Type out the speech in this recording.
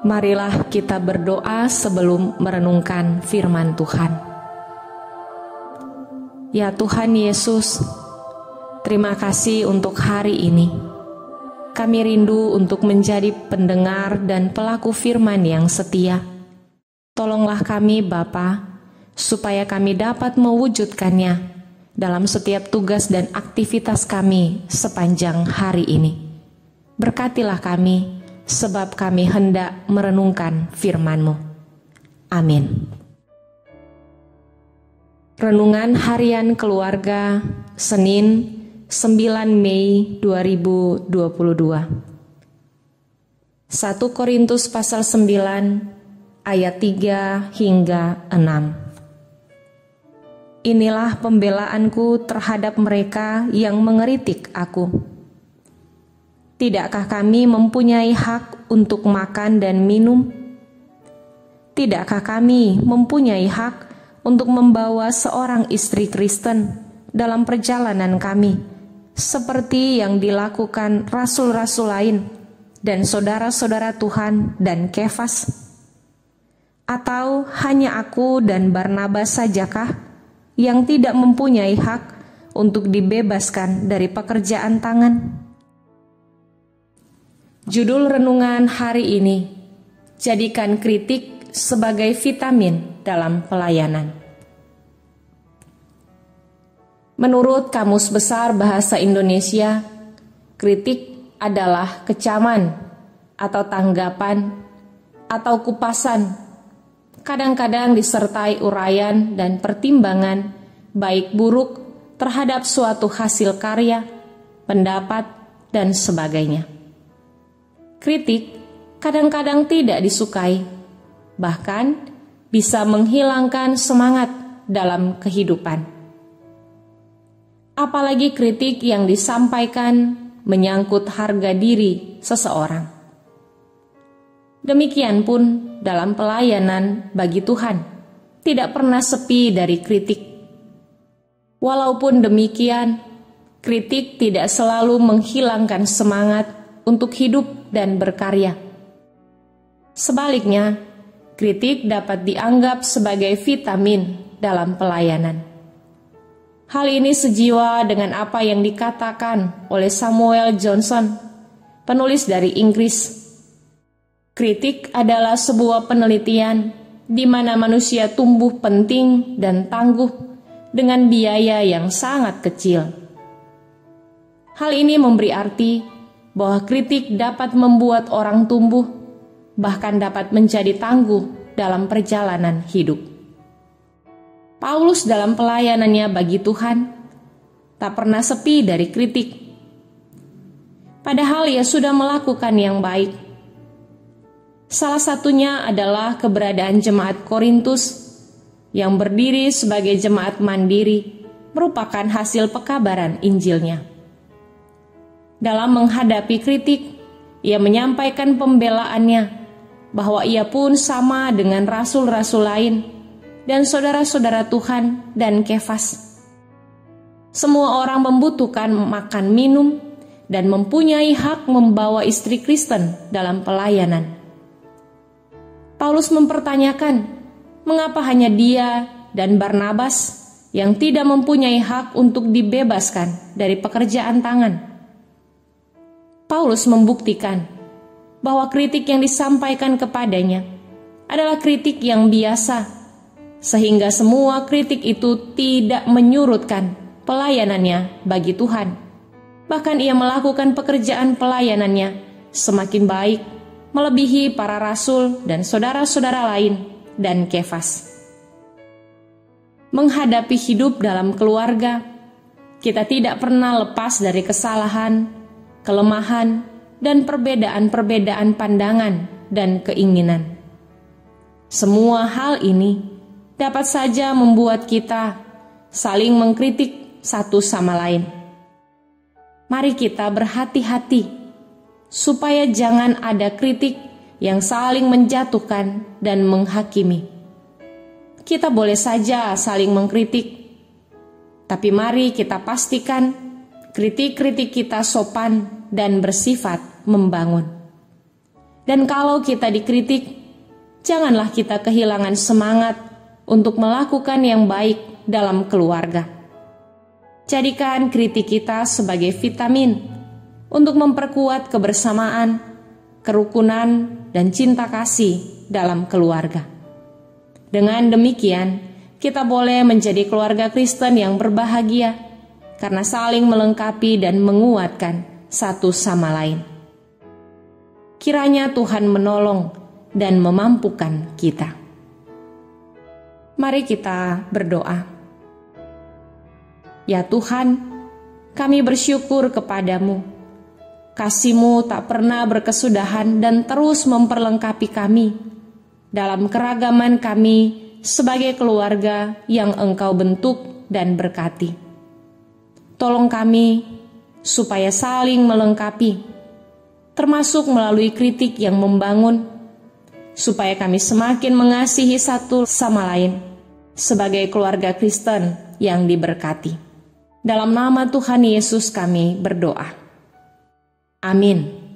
Marilah kita berdoa sebelum merenungkan firman Tuhan. Ya Tuhan Yesus, terima kasih untuk hari ini. Kami rindu untuk menjadi pendengar dan pelaku firman yang setia. Tolonglah kami Bapa, supaya kami dapat mewujudkannya dalam setiap tugas dan aktivitas kami sepanjang hari ini. Berkatilah kami, sebab kami hendak merenungkan firman-Mu. Amin. Renungan Harian Keluarga, Senin 9 Mei 2022. 1 Korintus pasal 9 ayat 3 hingga 6. Inilah pembelaanku terhadap mereka yang mengeritik aku. Tidakkah kami mempunyai hak untuk makan dan minum? Tidakkah kami mempunyai hak untuk membawa seorang istri Kristen dalam perjalanan kami, seperti yang dilakukan rasul-rasul lain dan saudara-saudara Tuhan dan Kefas? Atau hanya aku dan Barnabas sajakah yang tidak mempunyai hak untuk dibebaskan dari pekerjaan tangan? Judul renungan hari ini, jadikan kritik sebagai vitamin dalam pelayanan. Menurut Kamus Besar Bahasa Indonesia, kritik adalah kecaman atau tanggapan atau kupasan, kadang-kadang disertai uraian dan pertimbangan baik buruk terhadap suatu hasil karya, pendapat, dan sebagainya. Kritik kadang-kadang tidak disukai, bahkan bisa menghilangkan semangat dalam kehidupan. Apalagi kritik yang disampaikan menyangkut harga diri seseorang. Demikian pun dalam pelayanan bagi Tuhan, tidak pernah sepi dari kritik. Walaupun demikian, kritik tidak selalu menghilangkan semangat untuk hidup dan berkarya. Sebaliknya, kritik dapat dianggap sebagai vitamin dalam pelayanan. Hal ini sejiwa dengan apa yang dikatakan oleh Samuel Johnson, penulis dari Inggris. Kritik adalah sebuah penelitian di mana manusia tumbuh penting dan tangguh dengan biaya yang sangat kecil. Hal ini memberi arti bahwa kritik dapat membuat orang tumbuh, bahkan dapat menjadi tangguh dalam perjalanan hidup. Paulus dalam pelayanannya bagi Tuhan tak pernah sepi dari kritik. Padahal ia sudah melakukan yang baik. Salah satunya adalah keberadaan jemaat Korintus yang berdiri sebagai jemaat mandiri, merupakan hasil pekabaran Injilnya. Dalam menghadapi kritik, ia menyampaikan pembelaannya bahwa ia pun sama dengan rasul-rasul lain dan saudara-saudara Tuhan dan Kefas. Semua orang membutuhkan makan minum dan mempunyai hak membawa istri Kristen dalam pelayanan. Paulus mempertanyakan, mengapa hanya dia dan Barnabas yang tidak mempunyai hak untuk dibebaskan dari pekerjaan tangan? Paulus membuktikan bahwa kritik yang disampaikan kepadanya adalah kritik yang biasa, sehingga semua kritik itu tidak menyurutkan pelayanannya bagi Tuhan. Bahkan ia melakukan pekerjaan pelayanannya semakin baik, melebihi para rasul dan saudara-saudara lain dan Kefas. Menghadapi hidup dalam keluarga, kita tidak pernah lepas dari kesalahan, kelemahan, dan perbedaan-perbedaan pandangan dan keinginan. Semua hal ini dapat saja membuat kita saling mengkritik satu sama lain. Mari kita berhati-hati supaya jangan ada kritik yang saling menjatuhkan dan menghakimi. Kita boleh saja saling mengkritik, tapi mari kita pastikan kritik-kritik kita sopan dan bersifat membangun. Dan kalau kita dikritik, janganlah kita kehilangan semangat untuk melakukan yang baik dalam keluarga. Jadikan kritik kita sebagai vitamin untuk memperkuat kebersamaan, kerukunan, dan cinta kasih dalam keluarga. Dengan demikian, kita boleh menjadi keluarga Kristen yang berbahagia karena saling melengkapi dan menguatkan satu sama lain. Kiranya Tuhan menolong dan memampukan kita. Mari kita berdoa. Ya Tuhan, kami bersyukur kepadamu. Kasih-Mu tak pernah berkesudahan dan terus memperlengkapi kami dalam keragaman kami sebagai keluarga yang Engkau bentuk dan berkati. Tolong kami supaya saling melengkapi, termasuk melalui kritik yang membangun, supaya kami semakin mengasihi satu sama lain sebagai keluarga Kristen yang diberkati. Dalam nama Tuhan Yesus kami berdoa. Amin.